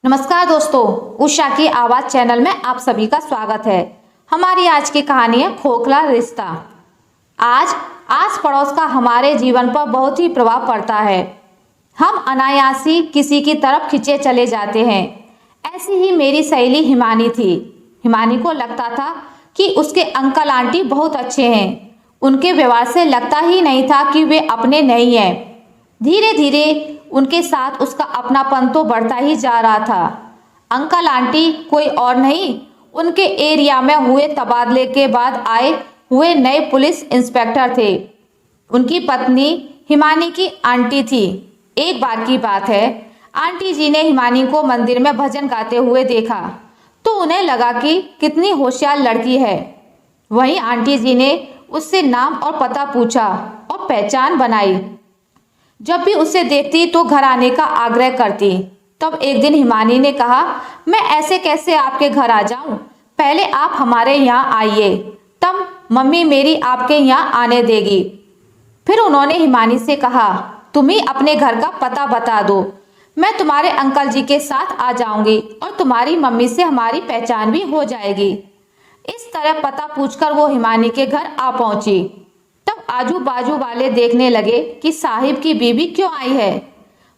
नमस्कार दोस्तों, उषा की आवाज चैनल में आप सभी का स्वागत है। हमारी आज की कहानी है खोखला रिश्ता। आज आस पड़ोस का हमारे जीवन पर बहुत ही प्रभाव पड़ता है। हम अनायासी किसी की तरफ खींचे चले जाते हैं। ऐसी ही मेरी सहेली हिमानी थी। हिमानी को लगता था कि उसके अंकल आंटी बहुत अच्छे हैं। उनके व्यवहार से लगता ही नहीं था कि वे अपने नहीं हैं। धीरे धीरे उनके साथ उसका अपनापन तो बढ़ता ही जा रहा था। अंकल आंटी कोई और नहीं, उनके एरिया में हुए तबादले के बाद आए हुए नए पुलिस इंस्पेक्टर थे। उनकी पत्नी हिमानी की आंटी थी। एक बार की बात है, आंटी जी ने हिमानी को मंदिर में भजन गाते हुए देखा तो उन्हें लगा कि कितनी होशियार लड़की है। वहीं आंटी जी ने उससे नाम और पता पूछा और पहचान बनाई। जब भी उसे देखती तो घर आने का आग्रह करती। तब एक दिन हिमानी ने कहा, मैं ऐसे कैसे आपके घर आ जाऊं? पहले आप हमारे यहाँ आइए, तब मम्मी मेरी आपके यहाँ आने देगी। फिर उन्होंने हिमानी से कहा, तुम ही अपने घर का पता बता दो, मैं तुम्हारे अंकल जी के साथ आ जाऊंगी और तुम्हारी मम्मी से हमारी पहचान भी हो जाएगी। इस तरह पता पूछकर वो हिमानी के घर आ पहुंची। तब आजू बाजू वाले देखने लगे कि साहिब की बीवी क्यों आई है।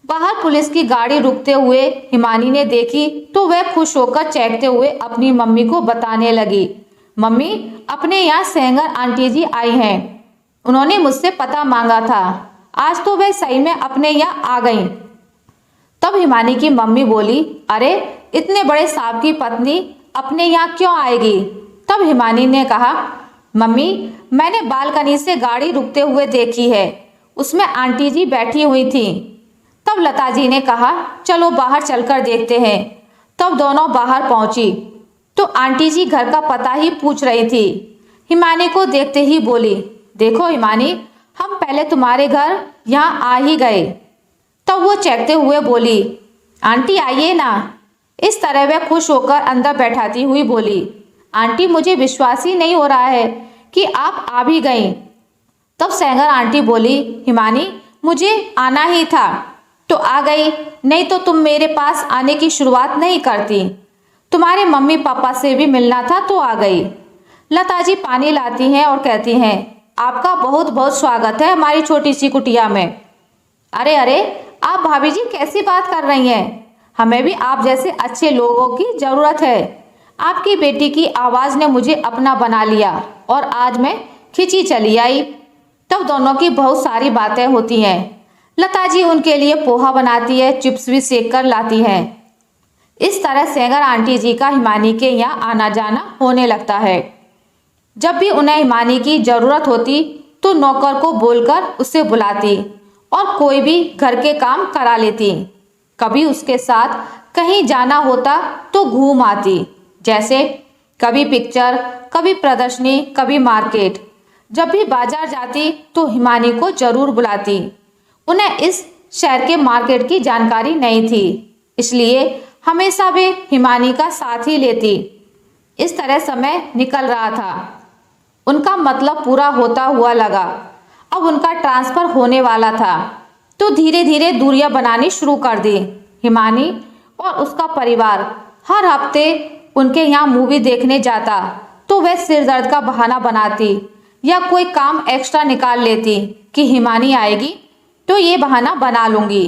बाहर पुलिस की गाड़ी रुकते हुए हिमानी ने देखी तो वह खुश होकर चहकते हुए अपनी मम्मी को बताने लगी, मम्मी अपने यहाँ सेंगर आंटी जी आई हैं। उन्होंने मुझसे पता मांगा था, आज तो वह सही में अपने यहाँ आ गई। तब हिमानी की मम्मी बोली, अरे इतने बड़े साहब की पत्नी अपने यहाँ क्यों आएगी? तब हिमानी ने कहा, मम्मी मैंने बालकनी से गाड़ी रुकते हुए देखी है, उसमें आंटी जी बैठी हुई थी। तब लता जी ने कहा, चलो बाहर चलकर देखते हैं। तब दोनों बाहर पहुंची तो आंटी जी घर का पता ही पूछ रही थी। हिमानी को देखते ही बोली, देखो हिमानी, हम पहले तुम्हारे घर यहाँ आ ही गए। तब वो चहकते हुए बोली, आंटी आइए ना। इस तरह वह खुश होकर अंदर बैठाती हुई बोली, आंटी मुझे विश्वास ही नहीं हो रहा है कि आप आ भी गईं। तब सेंगर आंटी बोली, हिमानी मुझे आना ही था तो आ गई, नहीं तो तुम मेरे पास आने की शुरुआत नहीं करती। तुम्हारे मम्मी पापा से भी मिलना था तो आ गई। लता जी पानी लाती हैं और कहती हैं, आपका बहुत बहुत स्वागत है हमारी छोटी सी कुटिया में। अरे अरे, आप भाभी जी कैसी बात कर रही हैं? हमें भी आप जैसे अच्छे लोगों की जरूरत है। आपकी बेटी की आवाज़ ने मुझे अपना बना लिया और आज मैं खिंची चली आई। तब दोनों की बहुत सारी बातें होती हैं। लता जी उनके लिए पोहा बनाती है, चिप्स भी सेक कर लाती हैं। इस तरह सेंगर आंटी जी का हिमानी के यहाँ आना जाना होने लगता है। जब भी उन्हें हिमानी की ज़रूरत होती तो नौकर को बोलकर उसे बुलाती और कोई भी घर के काम करा लेती। कभी उसके साथ कहीं जाना होता तो घूम आती, जैसे कभी पिक्चर, कभी प्रदर्शनी, कभी मार्केट। जब भी बाजार जाती तो हिमानी को जरूर बुलाती। उन्हें इस शहर के मार्केट की जानकारी नहीं थी, इसलिए हमेशा वे हिमानी का साथ ही लेती। इस तरह समय निकल रहा था। उनका मतलब पूरा होता हुआ लगा। अब उनका ट्रांसफर होने वाला था तो धीरे धीरे दूरियां बनानी शुरू कर दी। हिमानी और उसका परिवार हर हफ्ते उनके यहाँ मूवी देखने जाता तो वह सिर दर्द का बहाना बनाती या कोई काम एक्स्ट्रा निकाल लेती कि हिमानी आएगी तो ये बहाना बना लूंगी।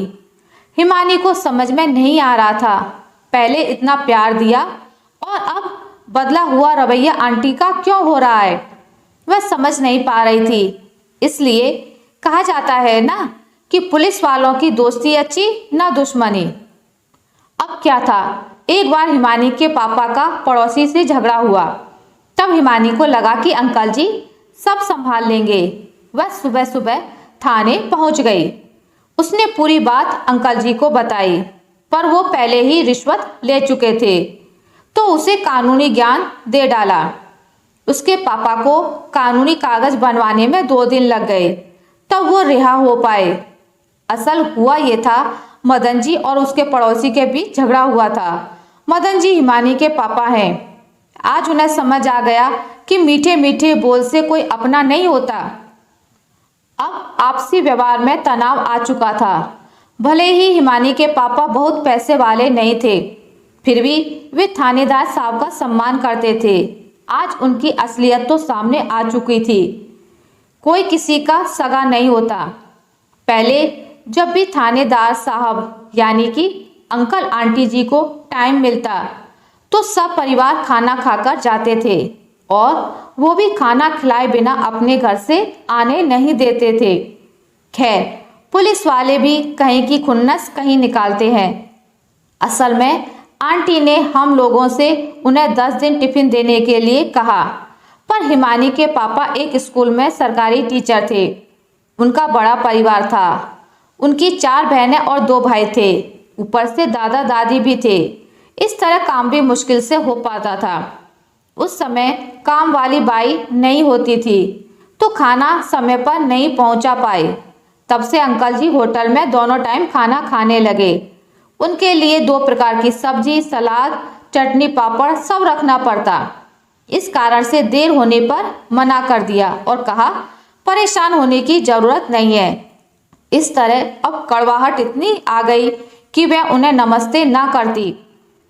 हिमानी को समझ में नहीं आ रहा था, पहले इतना प्यार दिया और अब बदला हुआ रवैया आंटी का क्यों हो रहा है, वह समझ नहीं पा रही थी। इसलिए कहा जाता है ना कि पुलिस वालों की दोस्ती अच्छी ना दुश्मनी। अब क्या था, एक बार हिमानी के पापा का पड़ोसी से झगड़ा हुआ। तब हिमानी को लगा कि अंकल जी सब संभाल लेंगे। वह सुबह सुबह थाने पहुंच गई। उसने पूरी बात अंकल जी को बताई, पर वो पहले ही रिश्वत ले चुके थे तो उसे कानूनी ज्ञान दे डाला। उसके पापा को कानूनी कागज बनवाने में 2 दिन लग गए, तब वो रिहा हो पाए। असल हुआ ये था, मदन जी और उसके पड़ोसी के बीच झगड़ा हुआ था। मदन जी हिमानी के पापा हैं। आज उन्हें समझ आ गया कि मीठे मीठे बोल से कोई अपना नहीं होता। अब आपसी व्यवहार में तनाव आ चुका था। भले ही हिमानी के पापा बहुत पैसे वाले नहीं थे, फिर भी वे थानेदार साहब का सम्मान करते थे। आज उनकी असलियत तो सामने आ चुकी थी। कोई किसी का सगा नहीं होता। पहले जब भी थानेदार साहब यानी कि अंकल आंटी जी को टाइम मिलता तो सब परिवार खाना खाकर जाते थे और वो भी खाना खिलाए बिना अपने घर से आने नहीं देते थे। खैर, पुलिस वाले भी कहीं की खुन्नस कहीं निकालते हैं। असल में आंटी ने हम लोगों से उन्हें 10 दिन टिफिन देने के लिए कहा, पर हिमानी के पापा एक स्कूल में सरकारी टीचर थे। उनका बड़ा परिवार था। उनकी 4 बहनें और 2 भाई थे। ऊपर से दादा दादी भी थे। इस तरह काम भी मुश्किल से हो पाता था। उस समय काम वाली बाई नहीं होती थी तो खाना समय पर नहीं पहुंचा पाए। तब से अंकल जी होटल में दोनों टाइम खाना खाने लगे। उनके लिए 2 प्रकार की सब्जी, सलाद, चटनी, पापड़ सब रखना पड़ता। इस कारण से देर होने पर मना कर दिया और कहा परेशान होने की जरूरत नहीं है। इस तरह अब कड़वाहट इतनी आ गई कि वह उन्हें नमस्ते ना करती।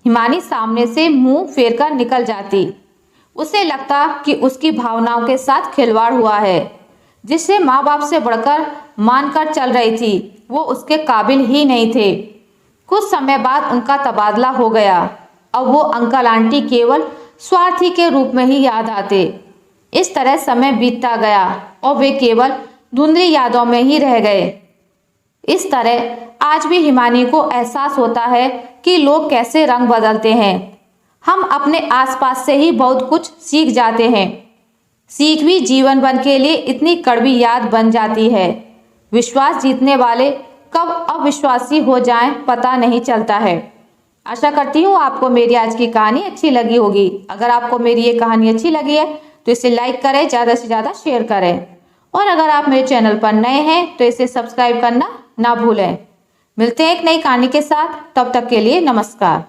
हिमानी सामने से मुंह फेर कर निकल जाती। उसे लगता कि उसकी भावनाओं के साथ खिलवाड़ हुआ है। जिसे माँ बाप से बढ़कर मानकर चल रही थी वो उसके काबिल ही नहीं थे। कुछ समय बाद उनका तबादला हो गया। अब वो अंकल आंटी केवल स्वार्थी के रूप में ही याद आते। इस तरह समय बीतता गया और वे केवल धुंधली यादों में ही रह गए। इस तरह आज भी हिमानी को एहसास होता है कि लोग कैसे रंग बदलते हैं। हम अपने आसपास से ही बहुत कुछ सीख जाते हैं। सीख भी जीवन भर के लिए इतनी कड़वी याद बन जाती है। विश्वास जीतने वाले कब अविश्वासी हो जाएं पता नहीं चलता है। आशा करती हूँ आपको मेरी आज की कहानी अच्छी लगी होगी। अगर आपको मेरी ये कहानी अच्छी लगी है तो इसे लाइक करें, ज़्यादा से ज़्यादा शेयर करें और अगर आप मेरे चैनल पर नए हैं तो इसे सब्सक्राइब करना ना भूलें। मिलते हैं एक नई कहानी के साथ, तब तक के लिए नमस्कार।